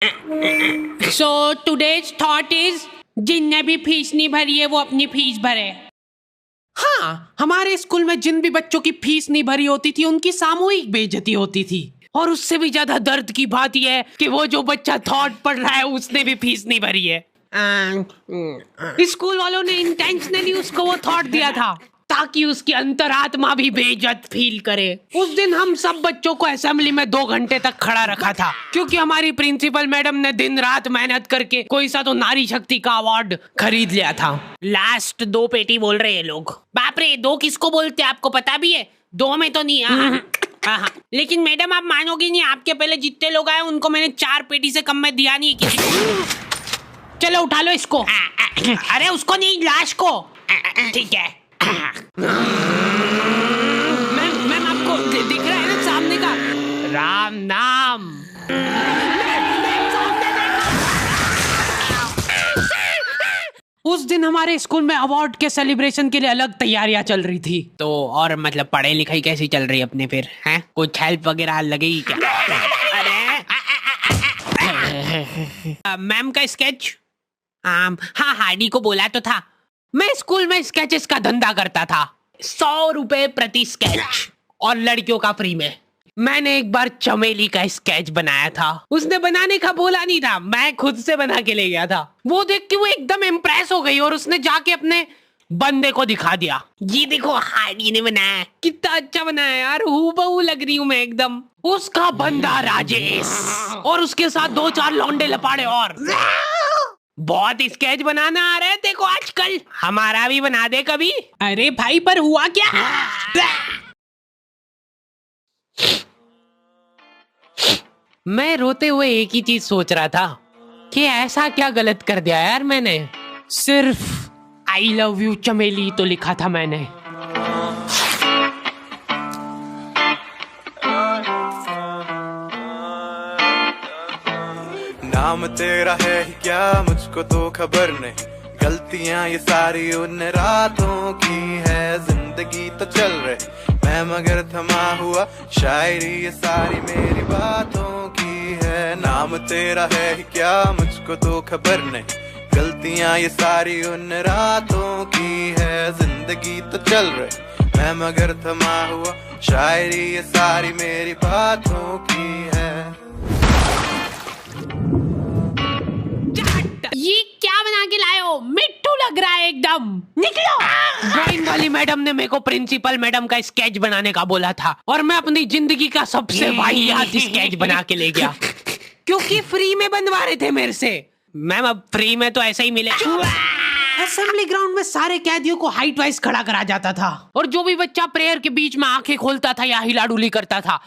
So today's thought is जिनने भी fees नहीं भरी है वो अपनी फीस भरे। हाँ, हमारे स्कूल में जिन भी बच्चों की फीस नहीं भरी होती थी उनकी सामूहिक बेइज्जती होती थी। और उससे भी ज्यादा दर्द की बात यह है कि वो जो बच्चा थॉट पढ़ रहा है उसने भी फीस नहीं भरी है। स्कूल वालों ने इंटेंशनली उसको वो थॉट दिया था ताकि उसकी अंतरात्मा भी बेइज्जत फील करे। उस दिन हम सब बच्चों को असेंबली में 2 घंटे तक खड़ा रखा था क्योंकि हमारी प्रिंसिपल मैडम ने दिन रात मेहनत करके कोई सा तो नारी शक्ति का अवार्ड खरीद लिया था। लास्ट 2 पेटी बोल रहे हैं लोग। बाप रे, 2 किसको बोलते हैं आपको पता भी है? 2 में तो नहीं। हाँ। लेकिन मैडम आप मानोगी नहीं, आपके पहले जितने लोग आए उनको मैंने 4 पेटी से कम में दिया नहीं किसी को। चलो उठा लो इसको। अरे उसको नहीं, लाश को। ठीक है। मैम आपको दिख रहा है ना सामने का राम नाम। उस दिन हमारे स्कूल में अवार्ड के सेलिब्रेशन के लिए अलग तैयारियां चल रही थी। तो और मतलब पढ़ाई लिखाई कैसी चल रही है अपने फिर? हैं कुछ हेल्प वगैरह लगेगी क्या? अरे मैम का स्केच। हाँ, हार्डी को बोला तो था। मैं स्कूल में स्केचेस का धंधा करता था, 100 रुपए प्रति स्केच और लड़कियों का फ्री में। मैंने एक बार चमेली का स्केच बनाया था। उसने बनाने का बोला नहीं था, मैं खुद से बना के ले गया था। वो देख के वो एकदम इम्प्रेस हो गई और उसने जाके अपने बंदे को दिखा दिया। ये देखो हार्डी ने बनाया, कितना अच्छा बनाया यार, हूबहू लग रही हूँ मैं एकदम। उसका बंदा राजेश और उसके साथ 2-4 लौंडे लपाड़े और। बहुत स्केच बनाना आ रहा है देखो आजकल, हमारा भी बना दे कभी। अरे भाई पर हुआ क्या? मैं रोते हुए एक ही चीज सोच रहा था कि ऐसा क्या गलत कर दिया यार मैंने। सिर्फ आई लव यू चमेली तो लिखा था मैंने। नाम तेरा है ही क्या मुझको तो खबर नहीं, गलतियां ये सारी उन रातों की है। जिंदगी तो चल रही मैं मगर थमा हुआ, शायरी ये सारी मेरी बातों की है। नाम तेरा है ही क्या मुझको तो खबर नहीं, गलतियां ये सारी उन रातों की है। जिंदगी तो चल रही मैं मगर थमा हुआ, शायरी ये सारी मेरी बातों की है। ये क्या बना के लाए हो? मिट्टू लग रहा है एकदम। निकलो। ड्राइंग वाली मैडम ने मेरे को प्रिंसिपल मैडम का स्केच बनाने का बोला था और मैं अपनी जिंदगी का सबसे वाहियात स्केच बना के ले गया क्योंकि फ्री में बनवा रहे थे मेरे से। मैम अब फ्री में तो ऐसा ही मिले। असेंबली ग्राउंड में सारे कैदियों को हाइट वाइज खड़ा करा जाता था और जो भी बच्चा प्रेयर के बीच में आंखें खोलता था या हिलाडुली करता था,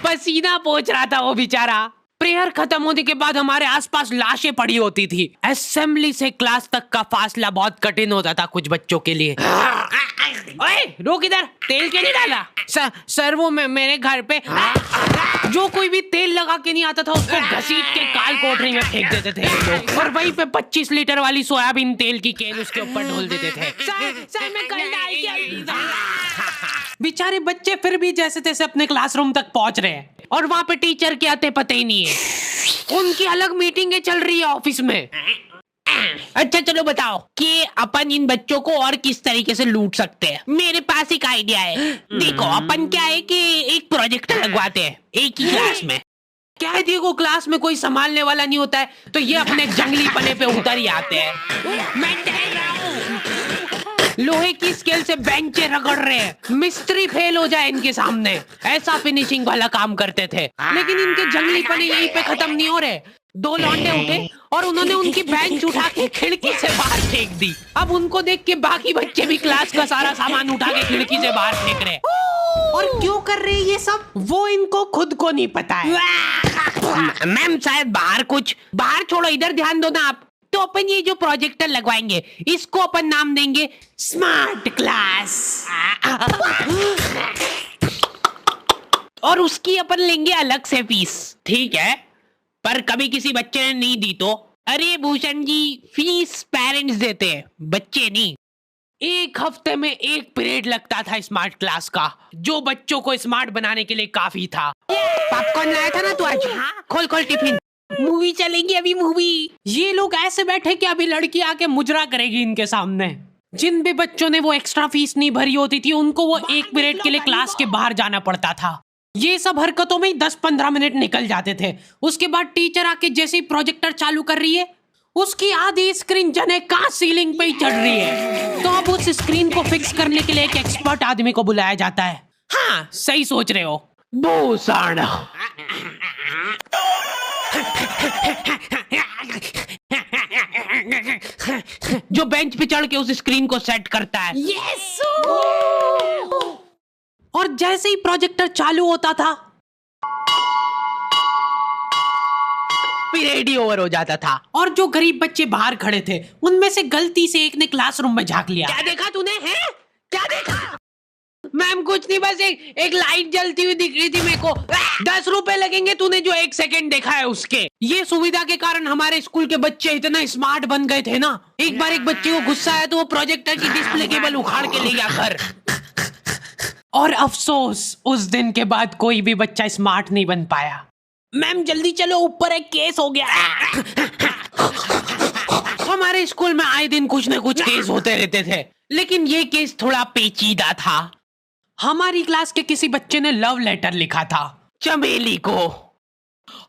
पसीना पोंछ रहा था वो बेचारा। प्रेयर खत्म होने के बाद हमारे आसपास लाशें पड़ी होती थी। असेंबली से क्लास तक का फासला बहुत कठिन होता था कुछ बच्चों के लिए। ओए रोक इधर, तेल क्यों नहीं डाला? सर वो मेरे घर पे जो कोई भी तेल लगा के नहीं आता था उसको घसीट के काल कोठरी में फेंक देते थे लोग और वहीं पे 25 लीटर वाली सोयाबीन तेल की केन उसके ऊपर ढोल देते थे। सर मैं कल बेचारे बच्चे फिर भी जैसे तैसे अपने क्लासरूम तक पहुंच रहे हैं और वहां पे टीचर के आते पता ही नहीं है। उनकी अलग मीटिंगें चल रही है ऑफिस में। अच्छा चलो बताओ कि अपन इन बच्चों को और किस तरीके से लूट सकते हैं। मेरे पास एक आइडिया है। देखो अपन क्या है कि एक प्रोजेक्टर लगवाते हैं एक ही क्लास में। कैदियों को क्लास में कोई संभालने वाला नहीं होता है तो ये अपने जंगली पने पे उतर ही आते हैं। मैं देख रहा हूँ लोहे की स्केल से बेंचे रगड़ रहे हैं, मिस्त्री फेल हो जाए इनके सामने, ऐसा फिनिशिंग वाला काम करते थे। लेकिन इनके जंगली पने यहीं पे खत्म नहीं हो रहे। 2 लौंडे उठे और उन्होंने उनकी बेंच उठा के खिड़की से बाहर फेंक दी। अब उनको देख के बाकी बच्चे भी क्लास का सारा सामान उठा के खिड़की से बाहर फेंक रहे। और क्यों कर रहे हैं ये सब वो इनको खुद को नहीं पता है। मैम शायद बाहर छोड़ो, इधर ध्यान दो ना आप। तो अपन ये जो प्रोजेक्टर लगवाएंगे इसको अपन नाम देंगे स्मार्ट क्लास और उसकी अपन लेंगे अलग से फीस। ठीक है, पर कभी किसी बच्चे ने नहीं दी तो? अरे भूषण जी, फीस पेरेंट्स देते हैं, बच्चे नहीं। 1 हफ्ते में 1 पीरियड लगता था स्मार्ट क्लास का, जो बच्चों को स्मार्ट बनाने के लिए काफी था। पॉपकॉर्न लाया था ना तू आज? खोल टिफिन। मूवी चलेगी अभी मूवी। ये लोग ऐसे बैठे कि अभी लड़की आके मुजरा करेगी इनके सामने। जिन भी बच्चों ने वो एक्स्ट्रा फीस नहीं भरी होती थी उनको वो 1 पीरियड के लिए क्लास के बाहर जाना पड़ता था। ये सब हरकतों में ही 10-15 मिनट निकल जाते थे। उसके बाद टीचर आके जैसे ही प्रोजेक्टर चालू कर रही है उसकी आधी स्क्रीन जने का सीलिंग पे ही चढ़ रही है। तो अब उस स्क्रीन को फिक्स करने के लिए एक एक्सपर्ट आदमी को बुलाया जाता है। हाँ सही सोच रहे हो भूषण। जो बेंच पे चढ़ के उस स्क्रीन को सेट करता है। यस। और जैसे ही प्रोजेक्टर चालू होता था पीरियड ही ओवर हो जाता था। और जो गरीब बच्चे बाहर खड़े थे उनमें से गलती से एक ने क्लासरूम में झांक लिया। क्या देखा तूने? है क्या देखा? मैम कुछ नहीं, बस एक लाइट जलती हुई दिख रही थी मेरे को। 10 रुपए लगेंगे तूने जो 1 सेकंड देखा है उसके। ये सुविधा के कारण हमारे स्कूल के बच्चे इतना स्मार्ट बन गए थे ना। एक बार एक बच्चे को गुस्सा आया तो वो प्रोजेक्टर की डिस्प्ले केबल उखाड़ के ले गया घर। और अफसोस उस दिन के बाद कोई भी बच्चा स्मार्ट नहीं बन पाया। मैम जल्दी चलो ऊपर एक केस हो गया। हमारे स्कूल में आए दिन कुछ न कुछ केस होते रहते थे, लेकिन ये केस थोड़ा पेचीदा था। हमारी क्लास के किसी बच्चे ने लव लेटर लिखा था चमेली को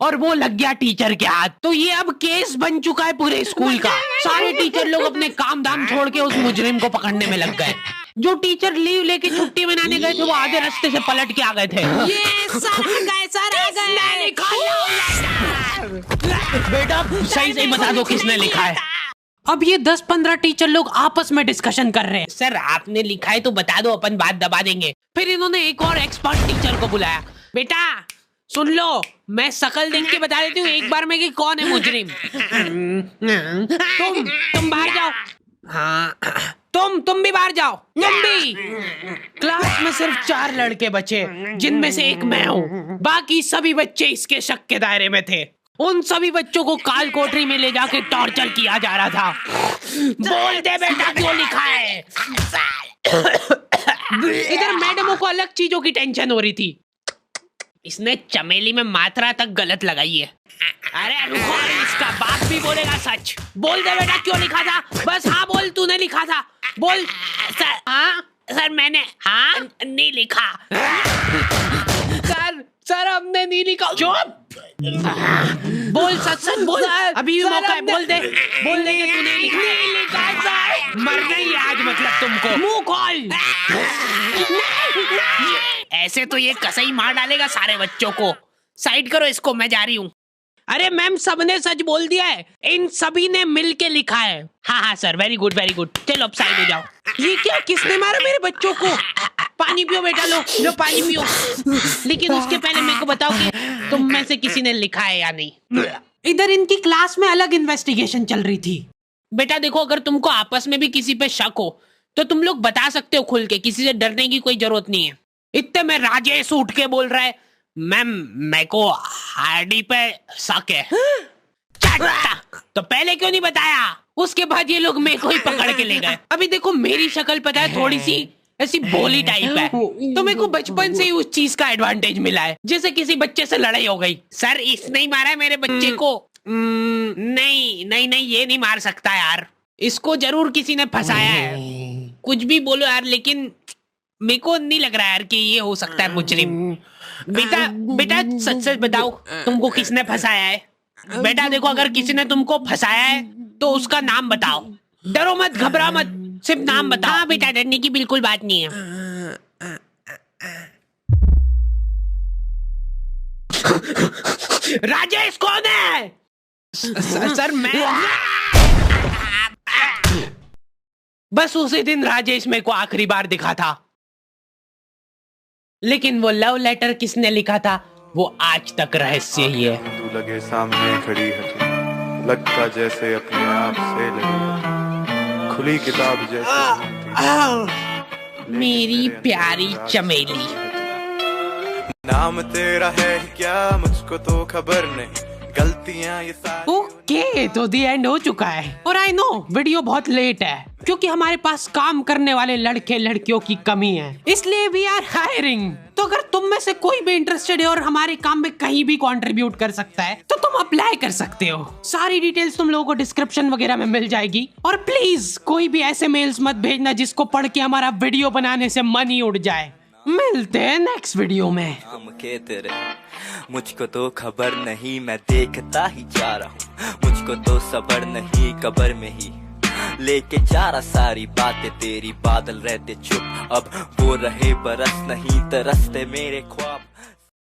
और वो लग गया टीचर के हाथ। तो ये अब केस बन चुका है पूरे स्कूल का। सारे टीचर लोग अपने काम धाम छोड़ के उस मुजरिम को पकड़ने में लग गए। जो टीचर लीव लेके छुट्टी मनाने गए थे वो आधे रास्ते से पलट के आ गए थे। ये सर आ गए। बेटा सही सही बता दो किसने लिखा है। अब ये 10-15 टीचर लोग आपस में डिस्कशन कर रहे हैं। सर आपने लिखा है तो बता दो, अपन बात दबा देंगे। फिर इन्होंने एक और एक्सपर्ट टीचर को बुलाया। बेटा सुन लो, मैं शक्ल देख के बता देती हूँ एक बार में कि कौन है मुजरिम। तुम बाहर जाओ। हाँ तुम भी बाहर जाओ। तुम भी। क्लास में सिर्फ 4 लड़के बचे जिनमें से एक मैं हूँ। बाकी सभी बच्चे इसके शक के दायरे में थे। उन सभी बच्चों को काल कोठरी में ले जाके टॉर्चर किया जा रहा था। बोल दे बेटा क्यों लिखा है। इधर मैडमों को अलग चीजों की टेंशन हो रही थी। इसने चमेली में मात्रा तक गलत लगाई है। अरे रुको, इसका बाप भी बोलेगा सच। बोल दे बेटा क्यों लिखा था। बस हाँ बोल, तूने लिखा था। बोल। सर हाँ सर मैंने हाँ नहीं लिखा। सर हमने नहीं लिखा। चुप। बोल सच बोल। अभी भी मौका है, बोल दे कि तूने लिखा सर। मरना ही आज मतलब तुमको। मुंह खोल। ऐसे तो ये कसई मार डालेगा सारे बच्चों को। साइड करो इसको, मैं जा रही हूँ। अरे मैम सबने सच बोल दिया है, इन सभी ने मिल के लिखा है। हाँ sir very good very good. चलो अब साइड हो जाओ। ये क्या, किसने मारा मेरे बच्चों को? पानी पियो बेटा, लो पानी पियो। लेकिन उसके पहले मेरे को बताओ कि तुम में से किसी ने लिखा है या नहीं। इधर इनकी क्लास में अलग इन्वेस्टिगेशन चल रही थी। बेटा देखो, अगर तुमको आपस में भी किसी पे शक हो तो तुम लोग बता सकते हो खुल के, किसी से डरने की कोई जरूरत नहीं है। इतने में राजेश उठ के बोल रहा है, मैम मेरे को हार्डी पे शक है। तो पहले क्यों नहीं बताया? उसके बाद ये लोग मेरे को ही पकड़ के ले गए। अभी देखो मेरी शक्ल पता है थोड़ी सी ऐसी भोली टाइप है, तो मेरे को बचपन से ही उस चीज का एडवांटेज मिला है। जैसे किसी बच्चे से लड़ाई हो गई, सर इसने ही मारा है मेरे बच्चे को। नहीं ये नहीं मार सकता यार, इसको जरूर किसी ने फंसाया है। कुछ भी बोलो यार, लेकिन मेरे को नहीं लग रहा यार कि ये हो सकता है मुजरिम। बेटा सच बताओ तुमको किसने फंसाया है? बेटा देखो, अगर किसी ने तुमको फंसाया है तो उसका नाम बताओ। डरो मत, घबरा मत, सिर्फ नाम बताओ। हाँ बेटा, डरने की बिल्कुल बात नहीं है। राजेश कौन है? सर मैं। बस उसी दिन राजेश मेरे को आखिरी बार दिखा था, लेकिन वो लव लेटर किसने लिखा था वो आज तक रहस्य ही है। तू लगे सामने खड़ी है तू, लगता जैसे अपने आप से लगी, खुली किताब जैसे मेरी प्यारी चमेली। नाम तेरा है क्या मुझको तो खबर नहीं, गलतियां ये सारी। ओके तो दी एंड हो चुका है। और आई नो वीडियो बहुत लेट है, क्योंकि हमारे पास काम करने वाले लड़के लड़कियों की कमी है, इसलिए वी आर हायरिंग। तो अगर तुम में से कोई भी इंटरेस्टेड है और हमारे काम में कहीं भी कंट्रीब्यूट कर सकता है तो तुम अप्लाई कर सकते हो। सारी डिटेल्स तुम लोगों को डिस्क्रिप्शन वगैरह में मिल जाएगी। और प्लीज कोई भी ऐसे मेल्स मत भेजना जिसको पढ़ के हमारा वीडियो बनाने से मन ही उड़ जाए। मिलते हैं नेक्स्ट वीडियो में। के तेरे मुझको तो खबर नहीं, मैं देखता ही जा रहा हूँ। मुझको तो सबर नहीं, कबर में ही लेके जा रहा सारी बातें तेरी। बादल रहते चुप, अब वो रहे बरस नहीं, तरसते मेरे ख्वाब।